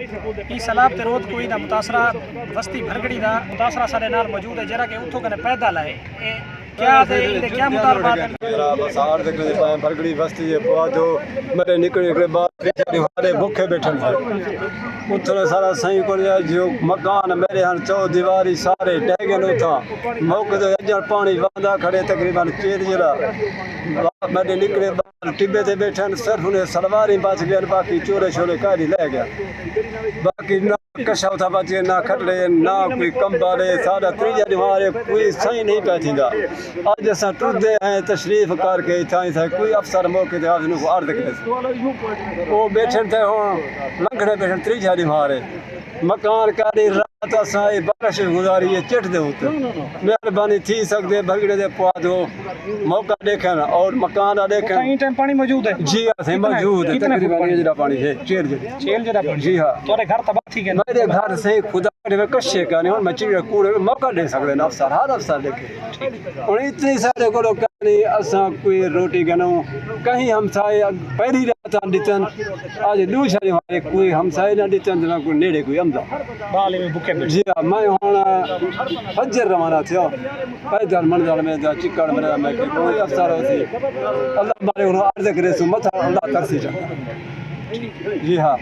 ई सैलाब ते रोद कोई दा मुतासरा बस्ती भरगड़ी दा मुतासरा सारे नाल मौजूद है जरा के उठो कने पैदा लाए क्या थे इहदे क्या मुतालबात है जरा बसार दे के पाए भरगड़ी बस्ती जे पवादो मरे निकले के बाद हमारे भूखे बैठन थे उथले सारा सही को जो मकान मेरे हन चौ दीवारी सारे टहगे नो था मौके तो अजर पानी वांदा खड़े तकरीबन चेर जरा मेरे निकले टिब्बे ते बैठन सिर्फ उन्हें सलवार ही बच गया बाकी चोरे छोरे कारी ले गया बाकी ना कशा था बचे ना खटले ना कोई कंबाले सारा त्रीजा हमारे कोई सही नहीं पैदा आज अस टुरदे हैं तशरीफ करके इतना था कोई अफसर मौके ते आज को अर्द करे वो बैठे थे लंघड़े बैठे त्रीजा हमारे मकान कारी रात असाई बारिश गुजारी है चिट दे उते मेहरबानी थी सकदे भगड़े दे पवा दो मौका देखन और मकान देखन कहीं टाइम पानी मौजूद है जी हां से मौजूद है तकरीबन ये जरा पानी है चेल जरा पानी जी हां तोरे घर तबाह थी के मेरे घर से खुदा के कशे का नहीं मैं चिड़े कूड़े मौका दे सकदे ना अफसर हर अफसर देखे और इतनी सारे को कहानी असा कोई रोटी गनो कहीं हमसाए पहली रात दितन आज दूसरी हमारे कोई हमसाए ना दितन ना कोई नेड़े कोई अमदा बाले में भूखे बैठे जी हाँ मैं हूँ हजर रवाना थे पैदल मंजल में जा चिकड़ में मैं कोई अफसर होती अल्लाह मारे उन्होंने अर्ज करे सो मत अल्लाह तरसी जी हाँ।